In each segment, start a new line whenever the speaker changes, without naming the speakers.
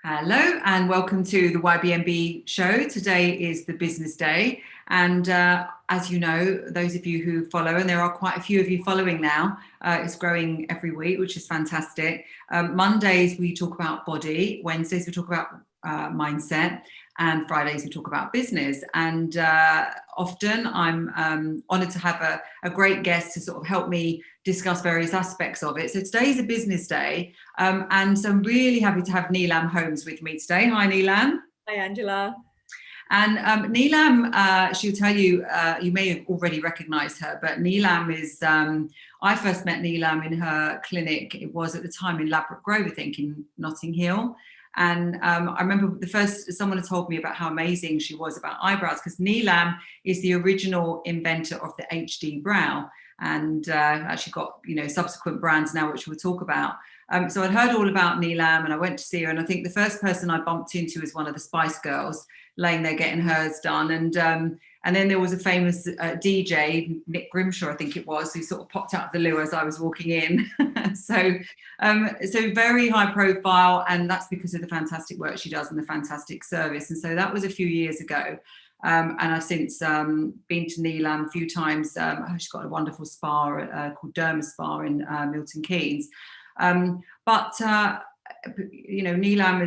Hello and welcome to the YBMB show. Today is the business day, and as you know, those of you who follow, and there are quite a few of you following now, it's growing every week, which is fantastic. Mondays we talk about body, Wednesdays we talk about mindset, and Fridays we talk about business. And often I'm honoured to have a great guest to sort of help me discuss various aspects of it. So today's a business day, and so I'm really happy to have Nilam Holmes with me today. Hi, Nilam.
Hi, Angela.
And Nilam, she'll tell you, you may have already recognised her, but Nilam is, I first met Nilam in her clinic. It was at the time in Ladbroke Grove, I think, in Notting Hill. And I remember the first someone had told me about how amazing she was about eyebrows, because Nilam is the original inventor of the HD brow, and actually got subsequent brands now, which we'll talk about. So I'd heard all about Nilam, and I went to see her, and I think the first person I bumped into was one of the Spice Girls, laying there getting hers done, and then there was a famous DJ, Nick Grimshaw, I think it was, who sort of popped out of the loo as I was walking in. So very high profile, and that's because of the fantastic work she does and the fantastic service. And so that was a few years ago. And I've since been to Nilam a few times. She's got a wonderful spa called Derma Spa in Milton Keynes. But Nilam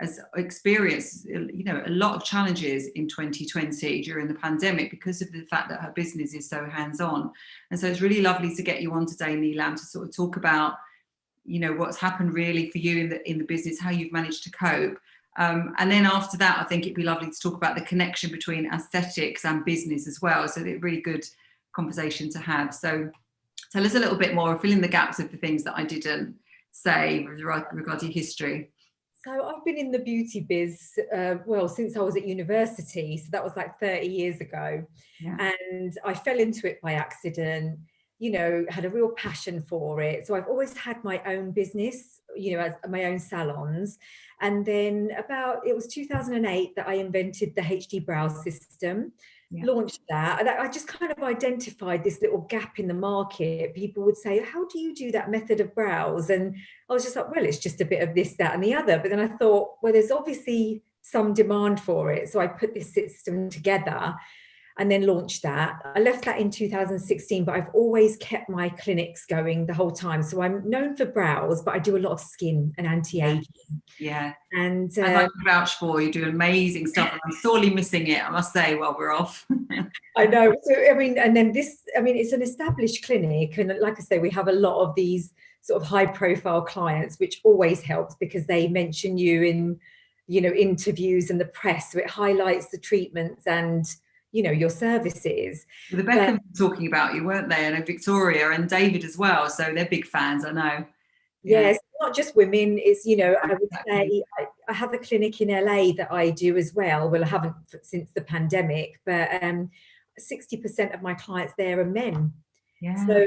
has experienced a lot of challenges in 2020 during the pandemic because of the fact that her business is so hands-on. And so it's really lovely to get you on today, Nilam, to sort of talk about what's happened really for you in the business, how you've managed to cope. And then after that, I think it'd be lovely to talk about the connection between aesthetics and business as well. So it's a really good conversation to have. So tell us a little bit more, fill in the gaps of the things that I didn't say with regard to your history.
So I've been in the beauty biz, since I was at university. So that was like 30 years ago. Yeah. And I fell into it by accident, had a real passion for it. So I've always had my own business, as my own salons. And then it was 2008 that I invented the HD brow system. Yeah. Launched that. And I just kind of identified this little gap in the market. People would say, how do you do that method of brows? And I was just like, well, it's just a bit of this, that, and the other. But then I thought, well, there's obviously some demand for it. So I put this system together and then launched that. I left that in 2016, but I've always kept my clinics going the whole time. So I'm known for brows, but I do a lot of skin and anti-aging.
Yeah.
And
as I can vouch for, you do amazing stuff. And I'm sorely missing it, I must say, while we're off.
I know. So, and then it's an established clinic. And like I say, we have a lot of these sort of high profile clients, which always helps because they mention you in, interviews and the press. So it highlights the treatments and, your services.
Well, the Beckhams were talking about you, weren't they? And Victoria and David as well. So they're big fans, I know.
Yes, not just women. It's, I would say I have a clinic in LA that I do as well. Well, I haven't since the pandemic, but 60% of my clients there are men.
Yeah.
So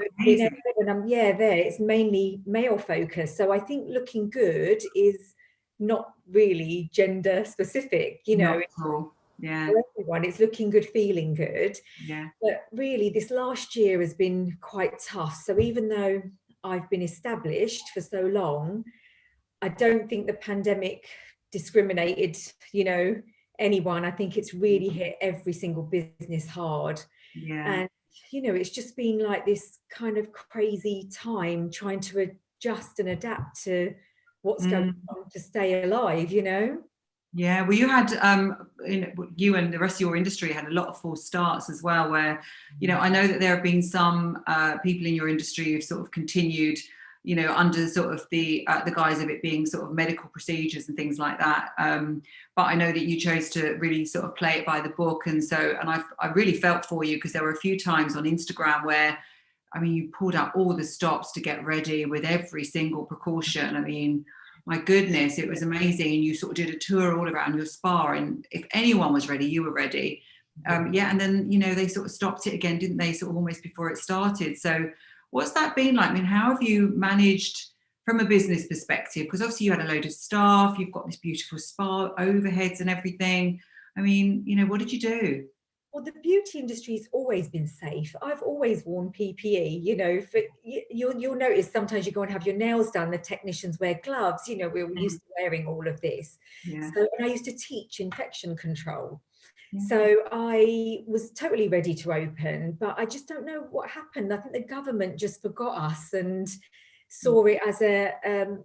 when I'm there, it's mainly male focused. So I think looking good is not really gender specific,
Not at all. Yeah.
For everyone, it's looking good, feeling good.
Yeah.
But really, this last year has been quite tough. So even though I've been established for so long, I don't think the pandemic discriminated, anyone. I think it's really hit every single business hard.
Yeah.
And, it's just been like this kind of crazy time trying to adjust and adapt to what's going on to stay alive,
Yeah, well, you had you and the rest of your industry had a lot of false starts as well, where I know that there have been some people in your industry who've sort of continued under sort of the guise of it being sort of medical procedures and things like that, but I know that you chose to really sort of play it by the book, and I really felt for you, because there were a few times on Instagram where you pulled out all the stops to get ready with every single precaution. My goodness, it was amazing. And you sort of did a tour all around your spa, and if anyone was ready, you were ready. And then, they sort of stopped it again, didn't they? Sort of almost before it started. So what's that been like? How have you managed from a business perspective? Because obviously you had a load of staff, you've got this beautiful spa, overheads and everything. What did you do?
Well, the beauty industry's always been safe. I've always worn PPE, you know, you'll notice sometimes you go and have your nails done, the technicians wear gloves, you know, we're used to wearing all of this.
Yeah.
So, and I used to teach infection control.
Yeah.
So I was totally ready to open, but I just don't know what happened. I think the government just forgot us and saw it as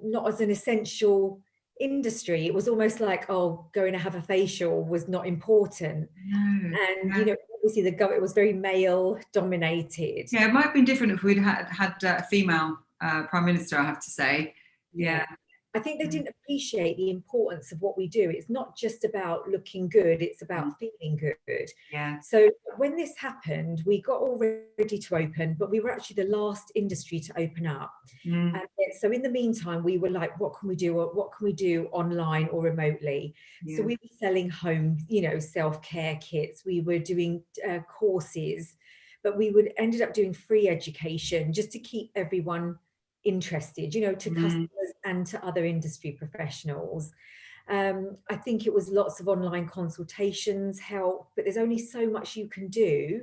not as an essential industry. It was almost like, oh, going to have a facial was not important.
No.
And
Yeah.
you know, obviously the government was very male dominated.
Yeah, it might have been different if we'd had a female prime minister, I have to say. Yeah.
I think they didn't appreciate the importance of what we do. It's not just about looking good, it's about feeling good.
Yeah.
So when this happened, we got all ready to open, but we were actually the last industry to open up. And so in the meantime, we were like, what can we do? What can we do online or remotely? So we were selling home, you know, self-care kits. We were doing courses, but we ended up doing free education just to keep everyone interested, you know, to customers and to other industry professionals. I think it was lots of online consultations, help, but there's only so much you can do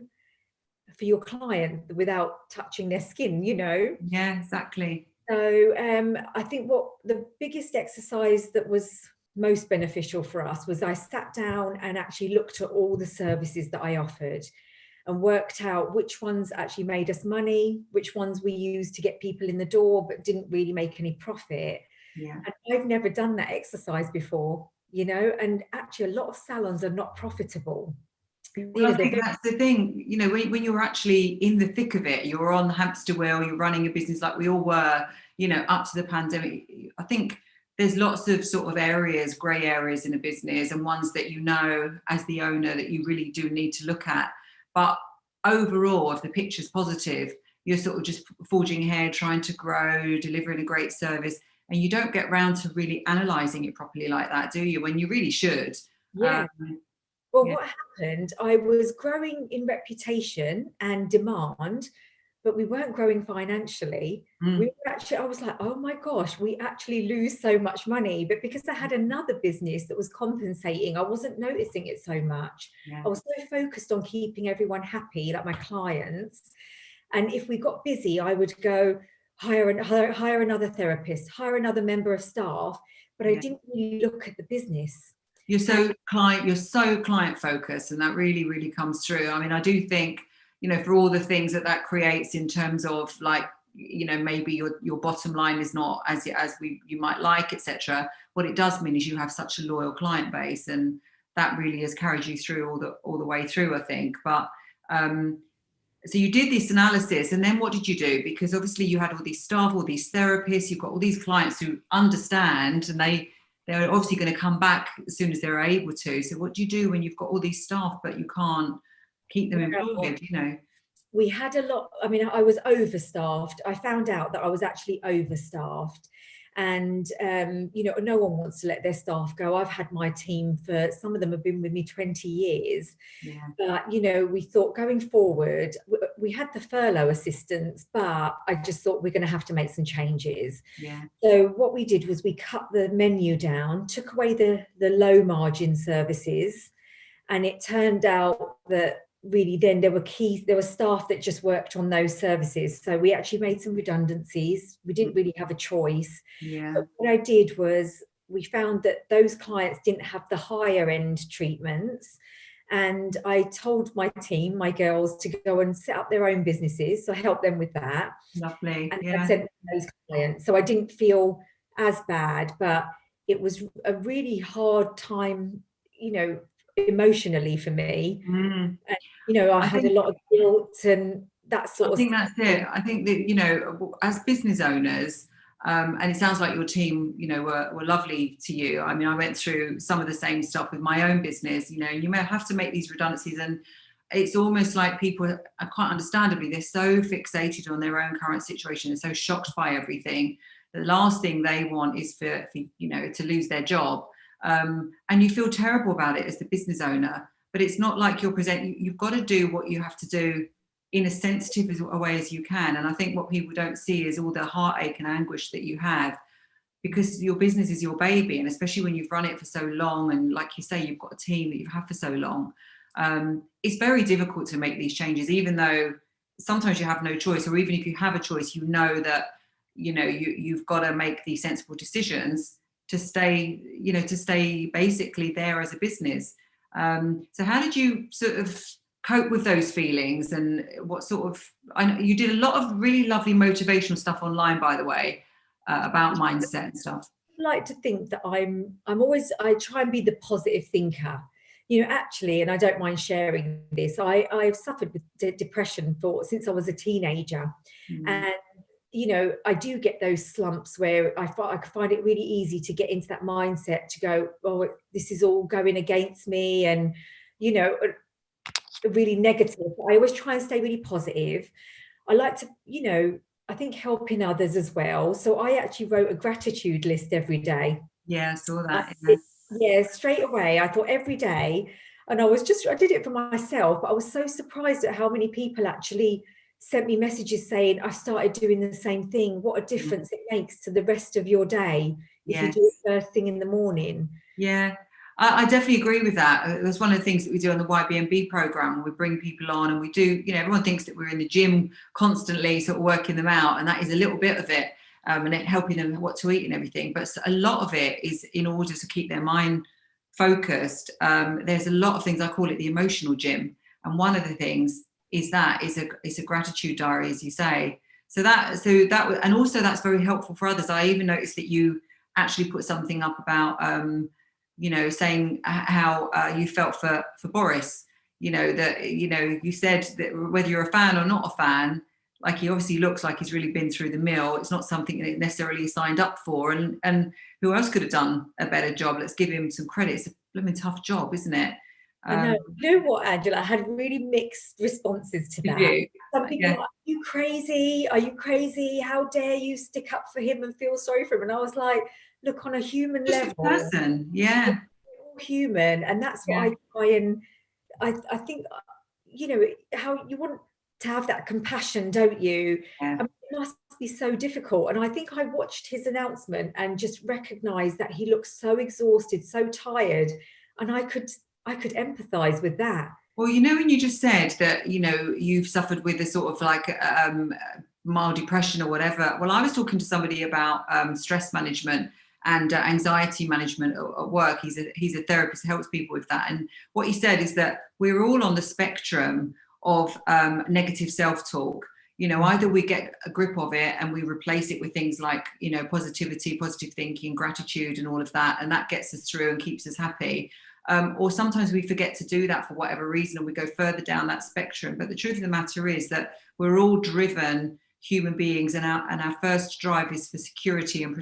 for your client without touching their skin, you know.
Yeah, exactly.
So I think what the biggest exercise that was most beneficial for us was I sat down and actually looked at all the services that I offered and worked out which ones actually made us money, which ones we used to get people in the door but didn't really make any profit.
Yeah.
And I've never done that exercise before, you know, and actually a lot of salons are not profitable.
Well, I think that's the thing, you know, when you're actually in the thick of it, you're on the hamster wheel, you're running a business like we all were, you know, up to the pandemic. I think there's lots of sort of areas, grey areas in a business, and ones that, you know, as the owner, that you really do need to look at. But overall, if the picture's positive, you're sort of just forging ahead, trying to grow, delivering a great service, and you don't get round to really analysing it properly like that, do you? When you really should.
Yeah. Well, what happened, I was growing in reputation and demand, but we weren't growing financially. We were actually, I was like, oh my gosh, we actually lose so much money. But because I had another business that was compensating, I wasn't noticing it so much. I was so focused on keeping everyone happy, like my clients. And if we got busy, I would go hire another therapist, hire another member of staff, but I didn't really look at the business.
You're so client focused, and that really, really comes through. I mean, I do think, you know, for all the things that creates in terms of, like, you know, maybe your bottom line is not as you might like, etc. What it does mean is you have such a loyal client base, and that really has carried you through all the way through, I think. But so you did this analysis, and then what did you do? Because obviously you had all these staff, all these therapists, you've got all these clients who understand, and they're obviously going to come back as soon as they're able to. So what do you do when you've got all these staff but you can't keep them employed, you know?
We had a lot, I mean, I was overstaffed. I found out that I was actually overstaffed. And, you know, no one wants to let their staff go. I've had my team for, some of them have been with me 20 years.
Yeah.
But, you know, we thought going forward, we had the furlough assistance, but I just thought we're going to have to make some changes.
Yeah.
So what we did was we cut the menu down, took away the low margin services. And it turned out that really then there were staff that just worked on those services. So we actually made some redundancies. We didn't really have a choice.
Yeah.
But what I did was we found that those clients didn't have the higher end treatments. And I told my team, my girls, to go and set up their own businesses. So I helped them with that.
Lovely.
And
yeah.
I sent those clients. So I didn't feel as bad, but it was a really hard time, you know, emotionally for me. And, you know, I had a lot of guilt and that sort of
stuff. I think that's it. I think that, you know, as business owners, and it sounds like your team, you know, were lovely to you. I mean, I went through some of the same stuff with my own business. You know, you may have to make these redundancies, and it's almost like people are, quite understandably, they're so fixated on their own current situation. They're so shocked by everything. The last thing they want is for you know, to lose their job. And you feel terrible about it as the business owner, but it's not like you've got to do what you have to do in as sensitive a way as you can. And I think what people don't see is all the heartache and anguish that you have, because your business is your baby, and especially when you've run it for so long, and like you say, you've got a team that you've had for so long. it's very difficult to make these changes, even though sometimes you have no choice, or even if you have a choice, you know that, you've got to make these sensible decisions to stay basically there as a business. So how did you sort of cope with those feelings, and what sort of, I know you did a lot of really lovely motivational stuff online, by the way, about mindset and stuff.
I like to think that I try and be the positive thinker, actually, and I don't mind sharing this. I've suffered with depression since I was a teenager. And I do get those slumps where I find it really easy to get into that mindset to go, oh, this is all going against me, and really negative. I always try and stay really positive. I like to, I think helping others as well. So I actually wrote a gratitude list every day.
Yeah, I saw that.
Yeah, straight away. I thought every day, and I did it for myself, but I was so surprised at how many people actually sent me messages saying, I started doing the same thing. What a difference it makes to the rest of your day if you do it first thing in the morning.
Yeah, I definitely agree with that. That's one of the things that we do on the YBMB program. We bring people on and we do, everyone thinks that we're in the gym constantly sort of working them out, and that is a little bit of it, and helping them what to eat and everything. But a lot of it is in order to keep their mind focused. There's a lot of things, I call it the emotional gym. And one of the things is a gratitude diary, as you say. So that, and also that's very helpful for others. I even noticed that you actually put something up about, saying how you felt for Boris, that, you said that whether you're a fan or not a fan, like he obviously looks like he's really been through the mill. It's not something that he necessarily signed up for. And who else could have done a better job? Let's give him some credit. It's a blooming tough job, isn't it?
I know. You know what, Angela? I had really mixed responses to that. Some people were like, are you crazy? Are you crazy? How dare you stick up for him and feel sorry for him? And I was like, look, on a human
just
level,
a person, yeah,
we're all human, and that's what I try and I think, how you want to have that compassion, don't you?
Yeah.
I mean, it must be so difficult. And I think I watched his announcement and just recognized that he looked so exhausted, so tired, and I could empathize with that.
Well, when you just said that, you've suffered with a sort of like mild depression or whatever. Well, I was talking to somebody about stress management and anxiety management at work. He's a therapist who helps people with that. And what he said is that we're all on the spectrum of negative self-talk. Either we get a grip of it and we replace it with things like, positivity, positive thinking, gratitude and all of that. And that gets us through and keeps us happy. Or sometimes we forget to do that for whatever reason, and we go further down that spectrum. But the truth of the matter is that we're all driven human beings, and our first drive is for security and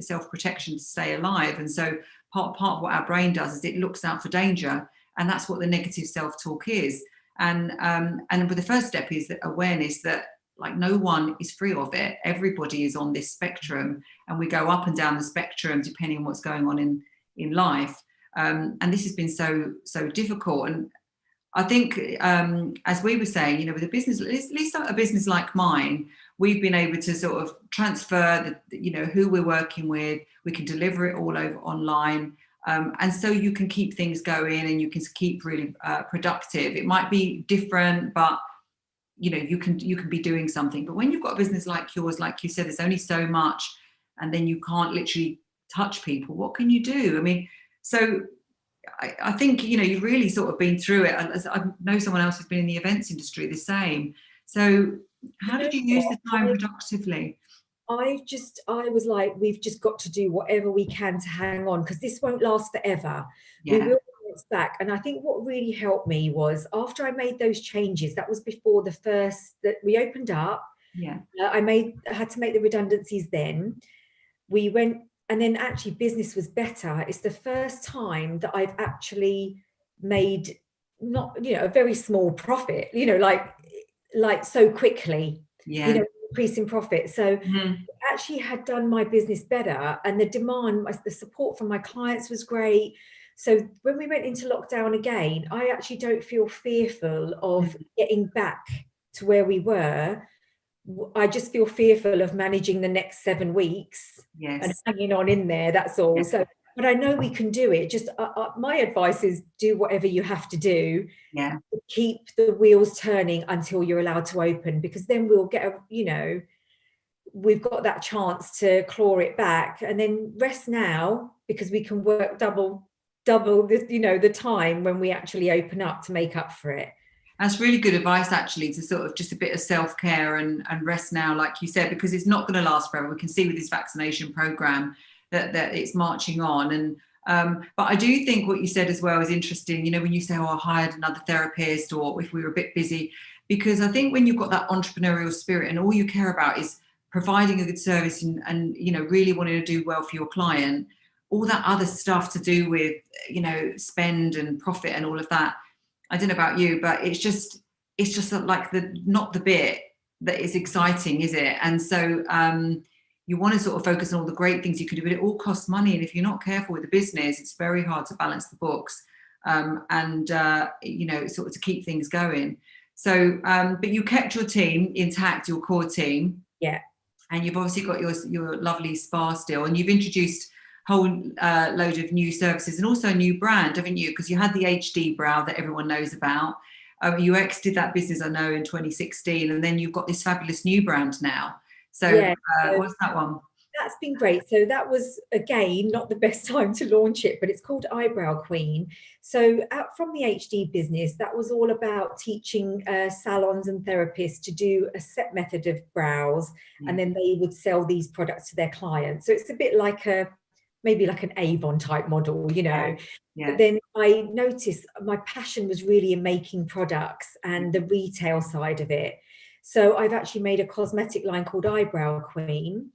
self-protection to stay alive. And so part of what our brain does is it looks out for danger, and that's what the negative self-talk is. And but the first step is that awareness that like no one is free of it. Everybody is on this spectrum, and we go up and down the spectrum depending on what's going on in life. And this has been so difficult. And I think, as we were saying, with a business, at least a business like mine, we've been able to sort of transfer who we're working with. We can deliver it all over online. And so you can keep things going and you can keep really productive. It might be different, but you can be doing something. But when you've got a business like yours, like you said, there's only so much, and then you can't literally touch people. What can you do? I mean, so I think, you've really sort of been through it. I know someone else who's been in the events industry the same. So how did you use the time productively?
I was like, we've just got to do whatever we can to hang on, because this won't last forever. We will bounce back. And I think what really helped me was after I made those changes, that was before the first that we opened up.
Yeah.
I had to make the redundancies then. We went, and then actually business was better. It's the first time that I've actually made not, a very small profit, like so quickly, increasing profit. So actually had done my business better, and the demand, the support from my clients was great. So when we went into lockdown again, I actually don't feel fearful of getting back to where we were. I just feel fearful of managing the next 7 weeks and hanging on in there. That's all. So but I know we can do it. Just my advice is do whatever you have to do.
Yeah.
To keep the wheels turning until you're allowed to open, because then we'll get we've got that chance to claw it back, and then rest now, because we can work double this, the time when we actually open up to make up for it.
That's really good advice, actually, to sort of just a bit of self-care and rest now, like you said, because it's not going to last forever. We can see with this vaccination program that it's marching on. And but I do think what you said as well is interesting, when you say, oh, I hired another therapist, or if we were a bit busy, because I think when you've got that entrepreneurial spirit and all you care about is providing a good service and really wanting to do well for your client, all that other stuff to do with, spend and profit and all of that, I don't know about you, but it's just like not the bit that is exciting, is it? And so you want to sort of focus on all the great things you can do, but it all costs money. And if you're not careful with the business, it's very hard to balance the books and sort of to keep things going. So, but you kept your team intact, your core team.
Yeah.
And you've obviously got your lovely spa still, and you've introduced whole load of new services and also a new brand, haven't you? Because you had the HD brow that everyone knows about. You exited that business, I know, in 2016, and then you've got this fabulous new brand now. So yeah, what's that one?
That's been great. So that was, again, not the best time to launch it, but it's called Eyebrow Queen. So from the HD business, that was all about teaching salons and therapists to do a set method of brows, and then they would sell these products to their clients. So it's a bit like maybe like an Avon type model, Yeah. But then I noticed my passion was really in making products and the retail side of it. So I've actually made a cosmetic line called Eyebrow Queen.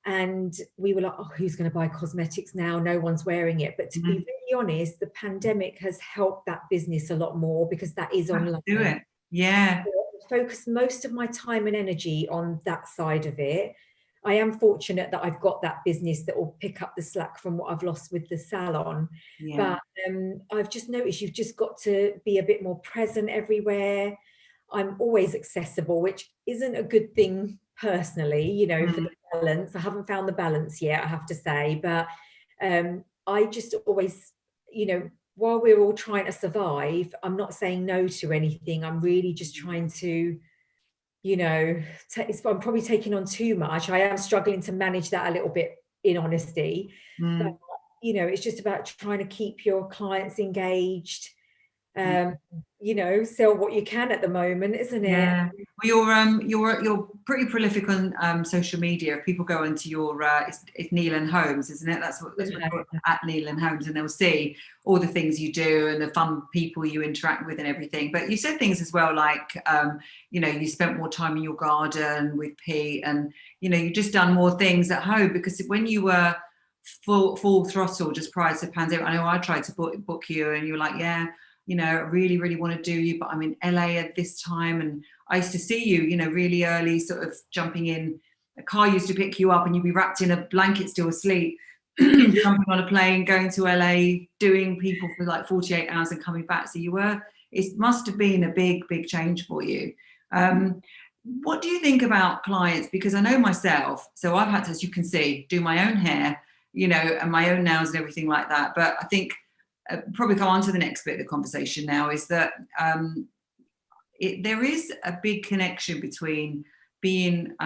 And we were like, oh, who's going to buy cosmetics now? No one's wearing it. But to be really honest, the pandemic has helped that business a lot more, because that is online.
Do it. Yeah.
So I focus most of my time and energy on that side of it. I am fortunate that I've got that business that will pick up the slack from what I've lost with the salon.
Yeah.
But I've just noticed you've just got to be a bit more present everywhere. I'm always accessible, which isn't a good thing personally, for the balance. I haven't found the balance yet, I have to say. But I just always, while we're all trying to survive, I'm not saying no to anything. I'm really just trying to, I'm probably taking on too much. I am struggling to manage that a little bit, in honesty. But, it's just about trying to keep your clients engaged. Sell what you can at the moment, isn't it?
Yeah. Well, you're pretty prolific on social media. If people go into your it's Nilam Holmes, isn't it? That's what at Nilam Holmes, and they'll see all the things you do and the fun people you interact with and everything. But you said things as well, like you spent more time in your garden with Pete, and you've just done more things at home, because when you were full throttle just prior to the pandemic, I know I tried to book you, and you were like, yeah, I really, really want to do you, but I'm in LA at this time. And I used to see you, really early, sort of jumping in. A car used to pick you up and you'd be wrapped in a blanket still asleep, jumping on a plane, going to LA, doing people for like 48 hours and coming back. So it must have been a big, big change for you. What do you think about clients? Because I know myself, so I've had to, as you can see, do my own hair, and my own nails and everything like that. But I think probably come on to the next bit of the conversation now, is that there is a big connection between being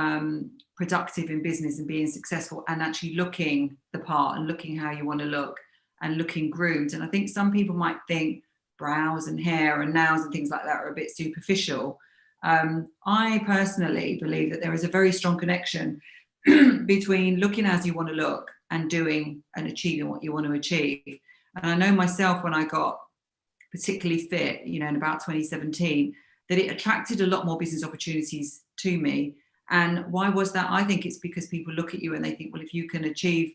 productive in business and being successful and actually looking the part and looking how you want to look and looking groomed. And I think some people might think brows and hair and nails and things like that are a bit superficial. I personally believe that there is a very strong connection between looking as you want to look and doing and achieving what you want to achieve. And I know myself, when I got particularly fit, in about 2017, that it attracted a lot more business opportunities to me. And why was that? I think it's because people look at you and they think, well, if you can achieve,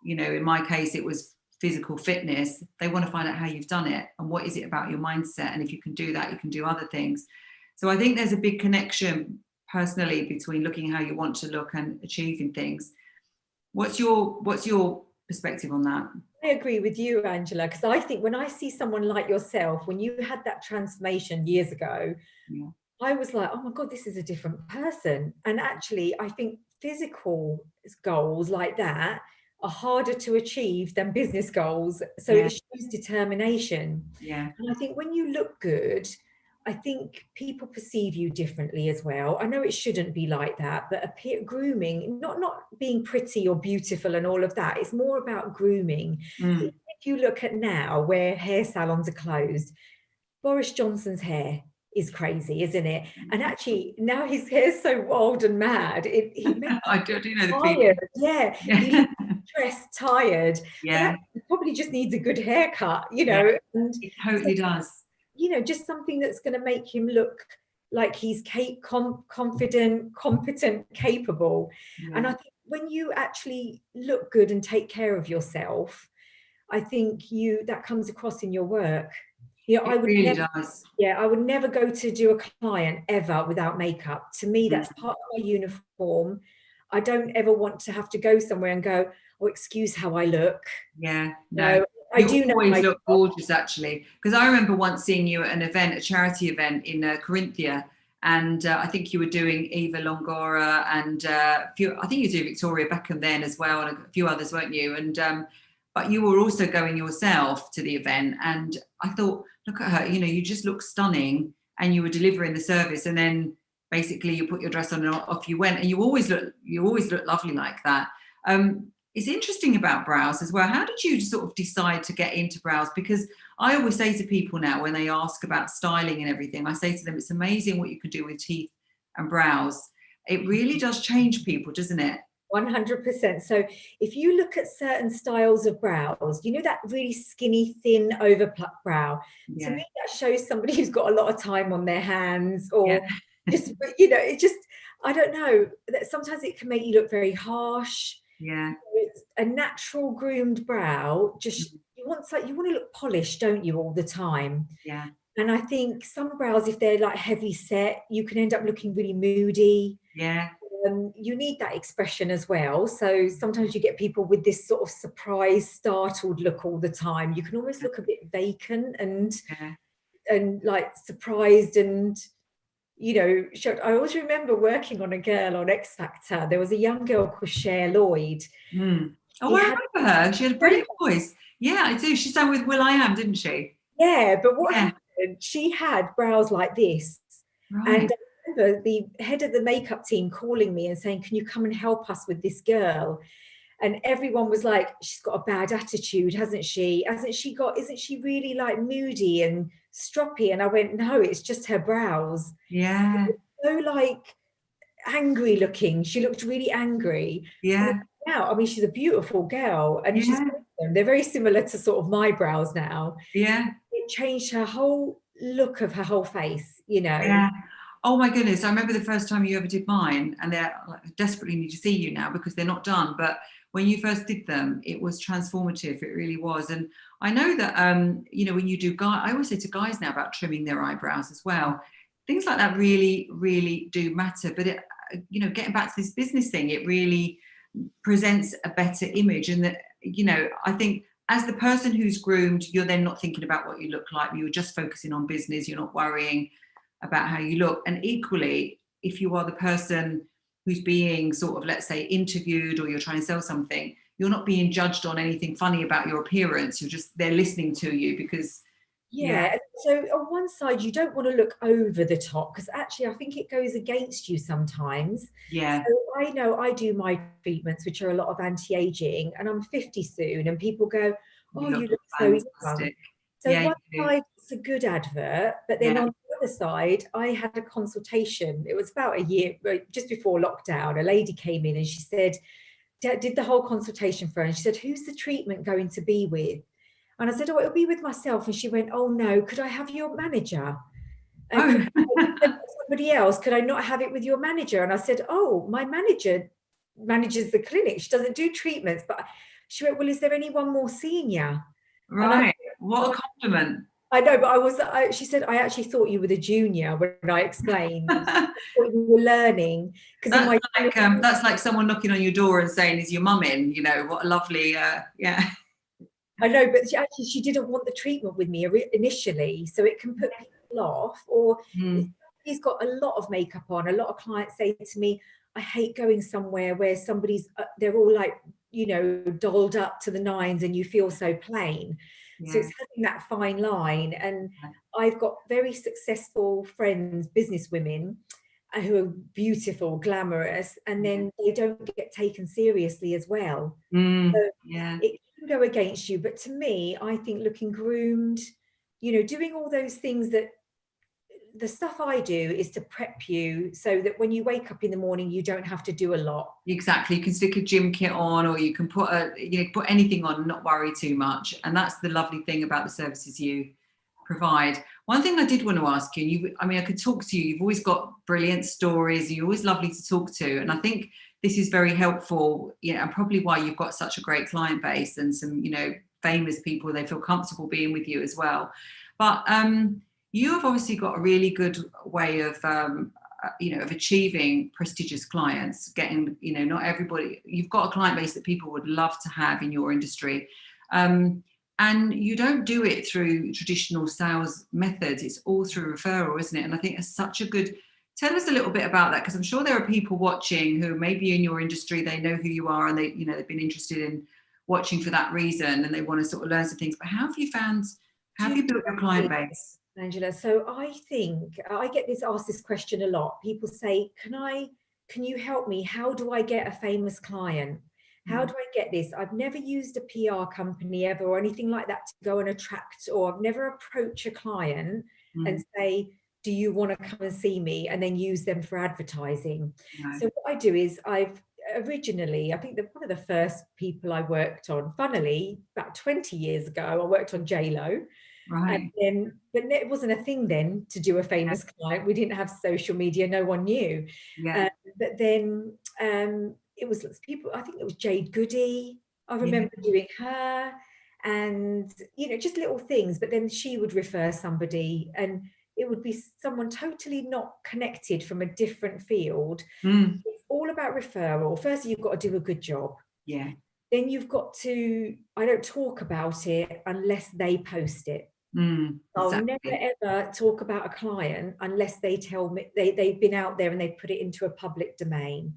in my case, it was physical fitness, they want to find out how you've done it and what is it about your mindset. And if you can do that, you can do other things. So I think there's a big connection personally between looking how you want to look and achieving things. What's your perspective on that?
I agree with you, Angela, because I think when I see someone like yourself, when you had that transformation years ago, I was like, oh my God, this is a different person. And actually, I think physical goals like that are harder to achieve than business goals. So it shows determination.
Yeah.
And I think when you look good, I think people perceive you differently as well. I know it shouldn't be like that, but grooming, not being pretty or beautiful and all of that, it's more about grooming. If you look at now where hair salons are closed, Boris Johnson's hair is crazy, isn't it? And actually now his hair's so wild and mad, he makes
I do know the
tired.
feeling.
He looks stressed, tired.
Yeah.
But he probably just needs a good haircut, you know.
Yeah,
and
it totally does.
You know, just something that's going to make him look like he's confident, competent, capable.
Yeah.
And I think when you actually look good and take care of yourself, I think that comes across in your work. You know,
it really does.
Yeah, I would never go to do a client ever without makeup. To me, that's part of my uniform. I don't ever want to have to go somewhere and go, oh, excuse how I look.
Yeah, no. You always look gorgeous, actually, because I remember once seeing you at an event, a charity event in Corinthia, and I think you were doing Eva Longoria and I think you were doing Victoria Beckham then as well, and a few others, weren't you? And but you were also going yourself to the event, and I thought, look at her, you know, you just look stunning, and you were delivering the service, and then basically you put your dress on and off you went, and you always look lovely like that. It's interesting about brows as well. How did you sort of decide to get into brows? Because I always say to people now when they ask about styling and everything, I say to them, it's amazing what you can do with teeth and brows. It really does change people, doesn't it?
100%. So if you look at certain styles of brows, you know, that really skinny, thin, overplucked brow, to me, that shows somebody who's got a lot of time on their hands, or just, you know, it just, I don't know, that sometimes it can make you look very harsh.
Yeah.
It's a natural groomed brow, just you want to look polished, don't you, all the time?
Yeah.
And I think some brows, if they're like heavy set, you can end up looking really moody.
Yeah.
You need that expression as well. So sometimes you get people with this sort of surprised, startled look all the time. You can almost look a bit vacant and like surprised and, you know, shocked. I always remember working on a girl on X Factor. There was a young girl called Cher Lloyd.
Oh, I remember her. She had a brilliant voice. Yeah, I do. She sang with will.i.am, didn't she?
Yeah, but what happened, she had brows like this. Right. And I remember the head of the makeup team calling me and saying, can you come and help us with this girl? And everyone was like, she's got a bad attitude, hasn't she? Isn't she really like moody and stroppy? And I went, no, it's just her brows.
Yeah.
So like angry looking. She looked really angry.
Yeah.
Now, I mean, she's a beautiful girl, and they're very similar to sort of my brows now.
Yeah.
It changed her whole look of her whole face, you know.
Yeah. Oh my goodness. I remember the first time you ever did mine, and they're like, desperately need to see you now because they're not done. But when you first did them, it was transformative. It really was. And I know that, you know, when you do I always say to guys now about trimming their eyebrows as well. Things like that really, really do matter. But it, you know, getting back to this business thing, it really presents a better image. And that, you know, I think as the person who's groomed, you're then not thinking about what you look like. You're just focusing on business. You're not worrying about how you look. And equally, if you are the person who's being sort of, let's say, interviewed, or you're trying to sell something, you're not being judged on anything funny about your appearance. they're listening to you because
so on one side you don't want to look over the top, because actually I think it goes against you sometimes. So I know I do my treatments, which are a lot of anti-aging, and I'm 50 soon, and people go, oh, you look so young. So one side it's a good advert, but then on the other side I had a consultation. It was about a year just before lockdown. A lady came in and she said, did the whole consultation for her, and she said, who's the treatment going to be with? And I said, oh, it'll be with myself. And she went, oh no, could I have your manager? And somebody else, could I not have it with your manager? And I said, oh, my manager manages the clinic. She doesn't do treatments. But she went, well, is there anyone more senior?
Right. What a compliment.
I know, but she said, I actually thought you were the junior when I explained what you were learning.
That's like someone knocking on your door and saying, is your mum in? You know, what a lovely,
I know, but she didn't want the treatment with me initially, so it can put people off. Or he's got a lot of makeup on. A lot of clients say to me, I hate going somewhere where somebody's, they're all like, you know, dolled up to the nines and you feel so plain. So it's having that fine line. And I've got very successful friends, business women, who are beautiful, glamorous, and then they don't get taken seriously as well. So it can go against you. But to me, I think looking groomed, you know, doing all those things, that the stuff I do is to prep you so that when you wake up in the morning, you don't have to do a lot.
Exactly. You can stick a gym kit on, or you can put put anything on and not worry too much. And that's the lovely thing about the services you provide. One thing I did want to ask you, I mean, I could talk to you. You've always got brilliant stories. You're always lovely to talk to. And I think this is very helpful, you know, and probably why you've got such a great client base and some, you know, famous people. They feel comfortable being with you as well. But you have obviously got a really good way of, you know, of achieving prestigious clients, getting, you know, not everybody, you've got a client base that people would love to have in your industry. And you don't do it through traditional sales methods. It's all through referral, isn't it? And I think it's such a good, tell us a little bit about that, because I'm sure there are people watching who may be in your industry, they know who you are, and they, you know, they've been interested in watching for that reason, and they want to sort of learn some things. But how have you built your client base?
Angela, so I think I get asked this question a lot. People say, can you help me? How do I get a famous client? How do I get this? I've never used a PR company ever or anything like that to go and attract, or I've never approached a client and say, do you want to come and see me? And then use them for advertising. So what I do is I've originally, I think that one of the first people I worked on, funnily, about 20 years ago, I worked on J-Lo.
Right.
And then, but it wasn't a thing then to do a famous client. We didn't have social media. No one knew. But then it was people, I think it was Jade Goody. I remember doing her, and, you know, just little things. But then she would refer somebody, and it would be someone totally not connected from a different field. It's all about referral. First, you've got to do a good job. Then you've got to, I don't talk about it unless they post it. I'll never ever talk about a client unless they tell me they've been out there and they put it into a public domain.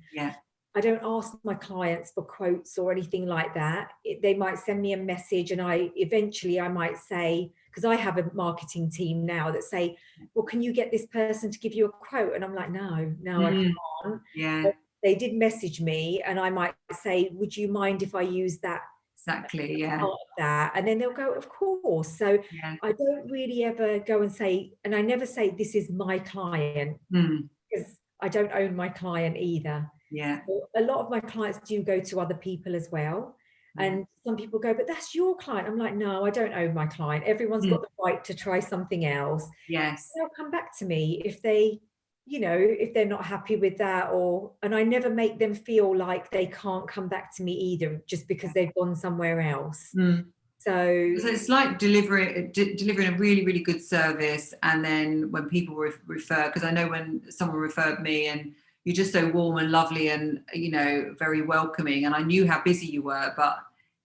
I don't ask my clients for quotes or anything like that. They might send me a message, and I might say, because I have a marketing team now that say, well, can you get this person to give you a quote? And I'm like, no, I can't. But they did message me, and I might say, would you mind if I use that?
Exactly.
That, and then they'll go, of course. So I don't really ever go and say, and I never say this is my client, because I don't own my client either. So a lot of my clients do go to other people as well. And some people go, but that's your client. I'm like, no, I don't own my client. Everyone's got the right to try something else. They'll come back to me if they, you know, if they're not happy with that, and I never make them feel like they can't come back to me either, just because they've gone somewhere else. So
it's like delivering a really, really good service. And then when people refer, because I know when someone referred me, and you're just so warm and lovely and, you know, very welcoming. And I knew how busy you were, but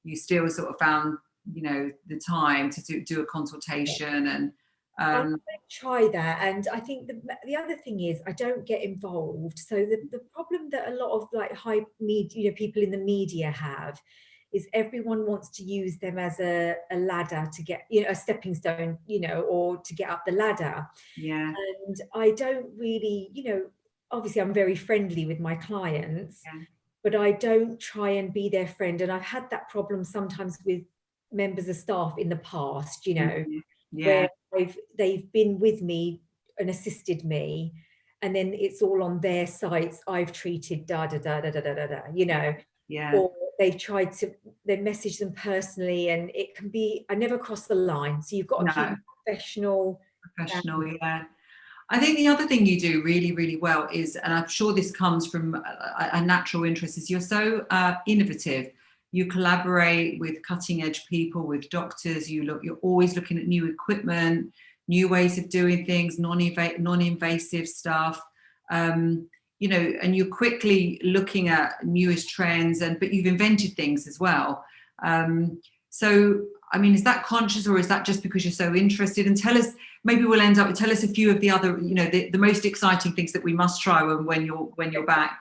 you still sort of found, you know, the time to do a consultation. And
I try that. And I think the other thing is I don't get involved. So the problem that a lot of like high media, you know, people in the media have is everyone wants to use them as a ladder to get, you know, a stepping stone, you know, or to get up the ladder. And I don't really, you know, obviously I'm very friendly with my clients, but I don't try and be their friend. And I've had that problem sometimes with members of staff in the past, you know, where they've been with me and assisted me, and then it's all on their sites. I've treated you know, or they message them personally, and it can be, I never cross the line. So you've got to keep professional.
I think the other thing you do really, really well is, and I'm sure this comes from a natural interest, is you're so innovative. You collaborate with cutting edge people, with doctors. You're always looking at new equipment, new ways of doing things, non-invasive stuff. You know, and you're quickly looking at newest trends, but you've invented things as well. So, I mean, is that conscious, or is that just because you're so interested? And tell us, maybe we'll tell us a few of the other, you know, the most exciting things that we must try when you're back.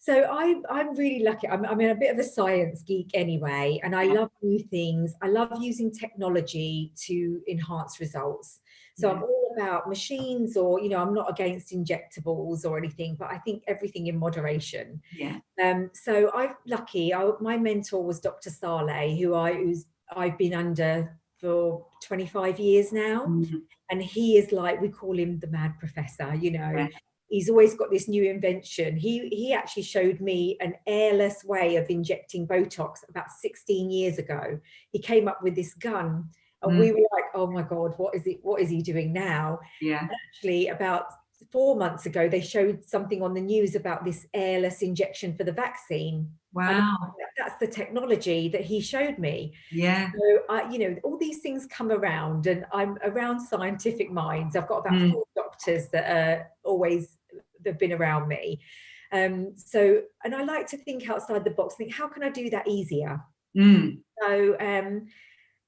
So I'm really lucky. I'm a bit of a science geek anyway, and I love new things. I love using technology to enhance results. So I'm all about machines, or, you know, I'm not against injectables or anything, but I think everything in moderation.
Yeah.
So my mentor was Dr. Saleh, who's I've been under for 25 years now.
Mm-hmm.
And he is like, we call him the mad professor, you know.
Yeah.
He's always got this new invention. He actually showed me an airless way of injecting Botox about 16 years ago. He came up with this gun, and we were like, oh my God, what is he doing now?
Yeah.
And actually, about 4 months ago, they showed something on the news about this airless injection for the vaccine.
Wow.
And that's the technology that he showed me.
Yeah.
So, you know, all these things come around, and I'm around scientific minds. I've got about 4 doctors that are always, they've been around me. So, and I like to think outside the box, think, how can I do that easier? So,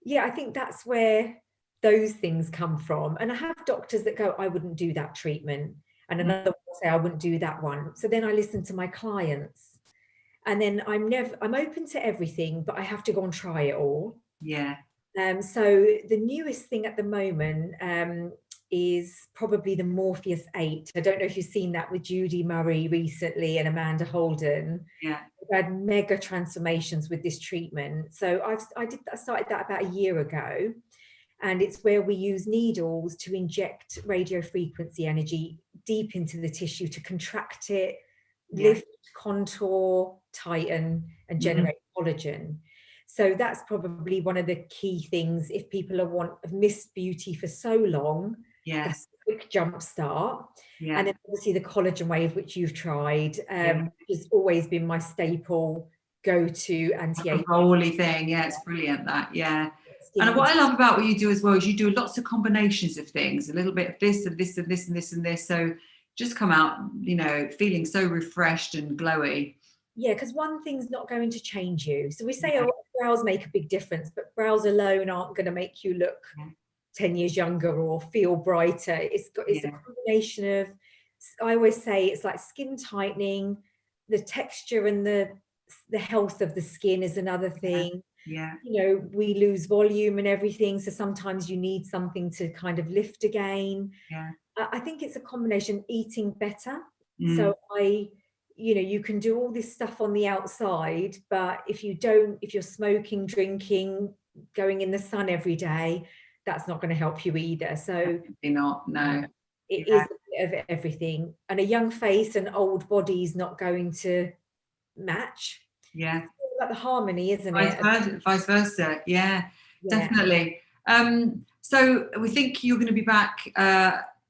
yeah, I think that's where those things come from. And I have doctors that go, I wouldn't do that treatment. And another one will say, I wouldn't do that one. So then I listen to my clients. And then I'm open to everything, but I have to go and try it all.
Yeah.
So the newest thing at the moment is probably the Morpheus 8. I don't know if you've seen that with Judy Murray recently and Amanda Holden.
Yeah.
We've had mega transformations with this treatment. So I started that about a year ago. And it's where we use needles to inject radio frequency energy deep into the tissue to contract it, lift, contour, tighten, and generate collagen. So that's probably one of the key things if people have missed beauty for so long.
Yes.
A quick jump start.
Yeah.
And then obviously the collagen wave, which you've tried, has always been my staple go-to anti-aging.
Holy thing. Yeah, it's brilliant that. Yeah. And what I love about what you do as well is you do lots of combinations of things, a little bit of this and this and this and this and this. So just come out, you know, feeling so refreshed and glowy.
Yeah, because one thing's not going to change you. So we say, oh, brows make a big difference, but brows alone aren't going to make you look 10 years younger or feel brighter. It's a combination of, I always say it's like skin tightening, the texture and the health of the skin is another thing.
Yeah.
You know, we lose volume and everything. So sometimes you need something to kind of lift again.
Yeah.
I think it's a combination, eating better. So you know, you can do all this stuff on the outside, but if you're smoking, drinking, going in the sun every day, that's not going to help you either. So
definitely not. No.
It is a bit of everything. And a young face and old body is not going to match.
Yeah.
It's about the harmony, isn't it?
Vice versa. Yeah, definitely. So we think you're going to be back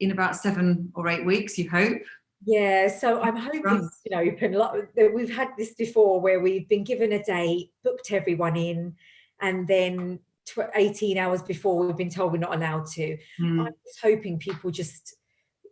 in about 7 or 8 weeks, you hope?
Yeah, so I'm hoping to open. We've had this before where we've been given a date, booked everyone in, and then 18 hours before we've been told we're not allowed to. I'm just hoping people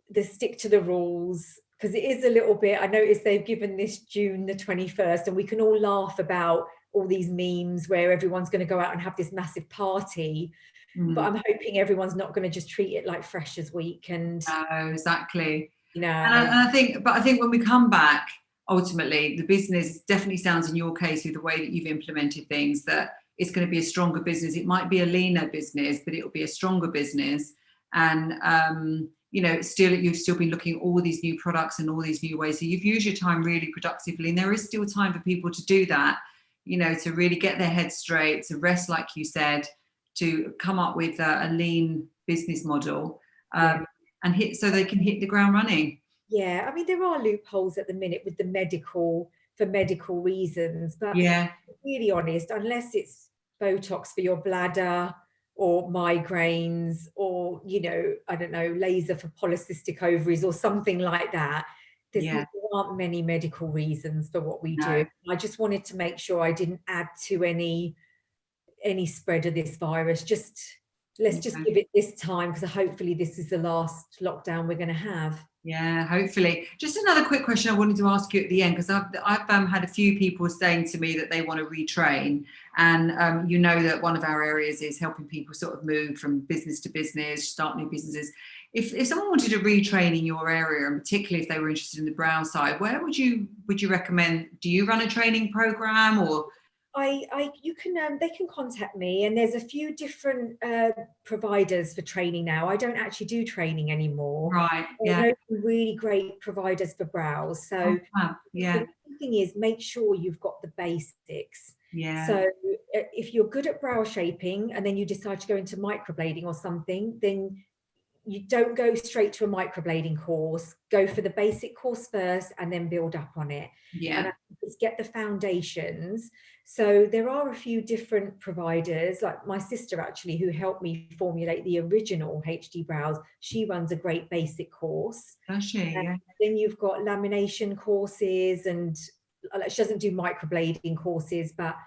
they stick to the rules, because it is a little bit, I noticed they've given this June the 21st, and we can all laugh about all these memes where everyone's going to go out and have this massive party. But I'm hoping everyone's not going to just treat it like Freshers Week. And
no, exactly.
You know,
and I think when we come back, ultimately the business definitely sounds, in your case, with the way that you've implemented things, that it's going to be a stronger business. It might be a leaner business, but it'll be a stronger business. And you know, you've still been looking at all these new products and all these new ways. So you've used your time really productively, and there is still time for people to do that, you know, to really get their head straight, to rest, like you said, to come up with a lean business model, and so they can hit the ground running.
Yeah, I mean, there are loopholes at the minute with the for medical reasons, but
to
be really honest, unless it's Botox for your bladder or migraines or, you know, I don't know, laser for polycystic ovaries or something like that, there aren't many medical reasons for what we do. I just wanted to make sure I didn't add to any spread of this virus. Let's just give it this time, because hopefully this is the last lockdown we're going to have.
Yeah, hopefully. Just another quick question I wanted to ask you at the end, because I've had a few people saying to me that they want to retrain, and you know that one of our areas is helping people sort of move from business to business, start new businesses. if someone wanted to retrain in your area, and particularly if they were interested in the brow side, where would you recommend? Do you run a training program, or?
You can they can contact me, and there's a few different providers for training now. I don't actually do training anymore.
Right.
There's
Yeah.
no really great providers for brows. So
Yeah.
the main thing is make sure you've got the basics.
Yeah.
So if you're good at brow shaping and then you decide to go into microblading or something, then you don't go straight to a microblading course. Go for the basic course first and then build up on it.
Yeah.
And just get the foundations. So there are a few different providers, like my sister actually, who helped me formulate the original HD brows. She runs a great basic course.
Does she? Yeah.
Then you've got lamination courses, and she doesn't do microblading courses, but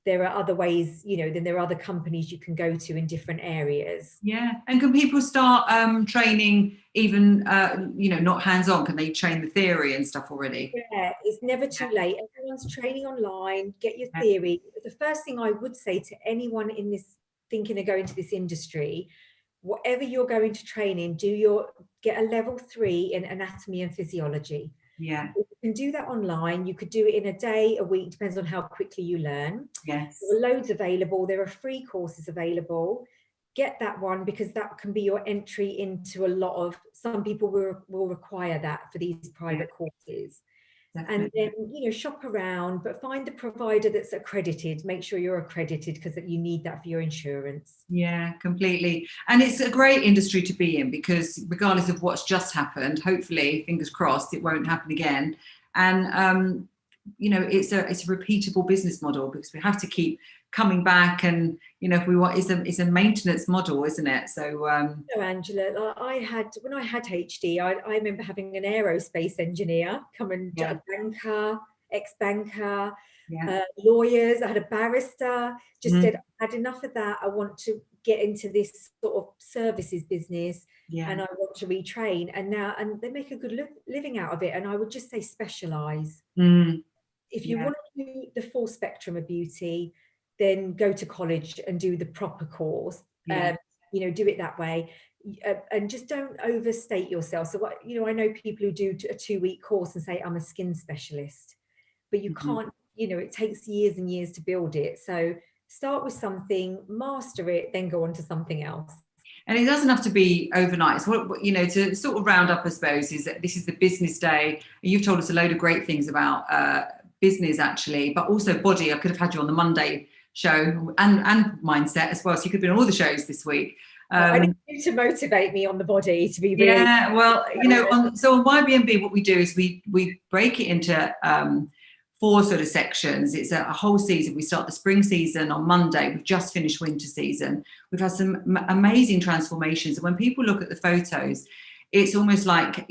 there are other ways, then there are other companies you can go to in different areas.
Yeah. And can people start training even, not hands-on? Can they train the theory and stuff already?
Yeah, it's never too late. Everyone's training online. Get your theory. The first thing I would say to anyone in this thinking of going to this industry, whatever you're going to train in, get a level 3 in anatomy and physiology.
Yeah.
You can do that online. You could do it in a day, a week, depends on how quickly you learn.
Yes.
There are loads available. There are free courses available. Get that one, because that can be your entry into some people will require that for these private courses. Definitely. And then, shop around, but find a provider that's accredited. Make sure you're accredited, because you need that for your insurance.
Yeah, completely. And it's a great industry to be in, because regardless of what's just happened, hopefully, fingers crossed, it won't happen again. And, it's a repeatable business model, because we have to keep coming back, and if we want, it's a maintenance model, isn't it? So
Angela, when I had HD, I remember having an aerospace engineer come and a banker, ex-banker, lawyers. I had a barrister. Just said, I had enough of that. I want to get into this sort of services business, and I want to retrain. And they make a good living out of it. And I would just say specialize. If you want to do the full spectrum of beauty, then go to college and do the proper course. Do it that way, and just don't overstate yourself. So I know people who do a 2-week course and say, I'm a skin specialist, but you can't, it takes years and years to build it. So start with something, master it, then go on to something else.
And it doesn't have to be overnight. So to sort of round up, I suppose, is that this is the business day. You've told us a load of great things about business, actually, but also body. I could have had you on the Monday show and mindset as well, so you could be on all the shows this week.
I need you to motivate me on the body, to be really.
Yeah, well, so on YBMB, what we do is we break it into 4 sort of sections. It's a whole season. We start the spring season on Monday. We've just finished winter season. We've had some amazing transformations, and when people look at the photos, it's almost like,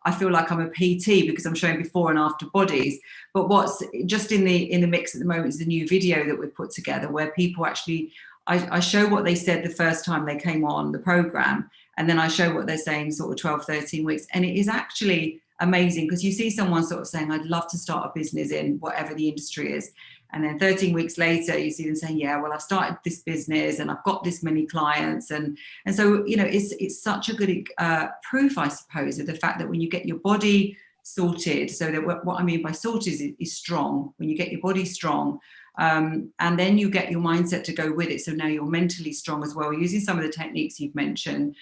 I feel like I'm a PT, because I'm showing before and after bodies. But what's just in the mix at the moment is the new video that we've put together, where people actually, I show what they said the first time they came on the program, and then I show what they're saying sort of 12, 13 weeks. And it is actually amazing, because you see someone sort of saying, I'd love to start a business in whatever the industry is. And then 13 weeks later, you see them saying, yeah, well, I've started this business and I've got this many clients. And so, it's such a good proof, I suppose, of the fact that when you get your body sorted, so that what I mean by sorted is strong, when you get your body strong, and then you get your mindset to go with it. So now you're mentally strong as well, using some of the techniques you've mentioned.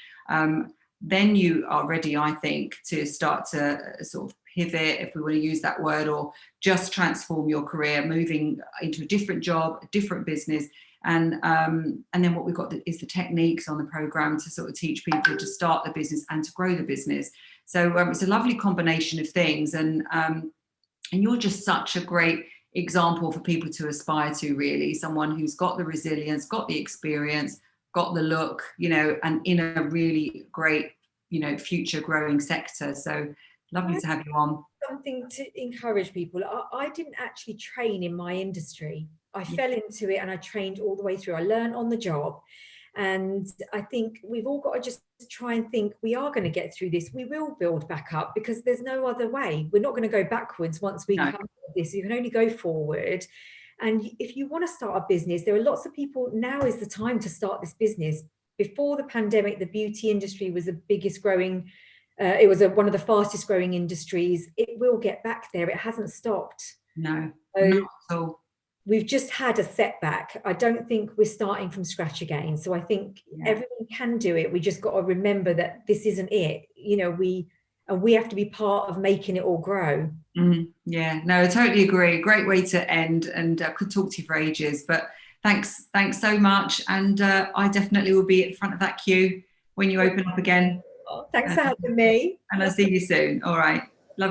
Then you are ready, I think, to start to sort of pivot, if we want to use that word, or just transform your career, moving into a different job, a different business. And then what we've got is the techniques on the program to sort of teach people to start the business and to grow the business. So it's a lovely combination of things. And you're just such a great example for people to aspire to, really. Someone who's got the resilience, got the experience, got the look, and in a really great, future growing sector. So lovely to have you on.
Something to encourage people. I didn't actually train in my industry. I fell into it and I trained all the way through. I learned on the job. And I think we've all got to just try and think, we are going to get through this. We will build back up, because there's no other way. We're not going to go backwards once we come out of this. You can only go forward. And if you want to start a business, there are lots of people, now is the time to start this business. before the pandemic, the beauty industry was the biggest growing, it was one of the fastest growing industries. It will get back there. It hasn't stopped.
No,
So
not at all.
we've just had a setback. I don't think we're starting from scratch again. So I think everyone can do it. We just got to remember that this isn't it. You know, we have to be part of making it all grow.
Yeah, no, I totally agree. Great way to end, and I could talk to you for ages, but thanks so much. And I definitely will be at the front of that queue when you open up again.
Thanks for having me.
And I'll see you soon. All right.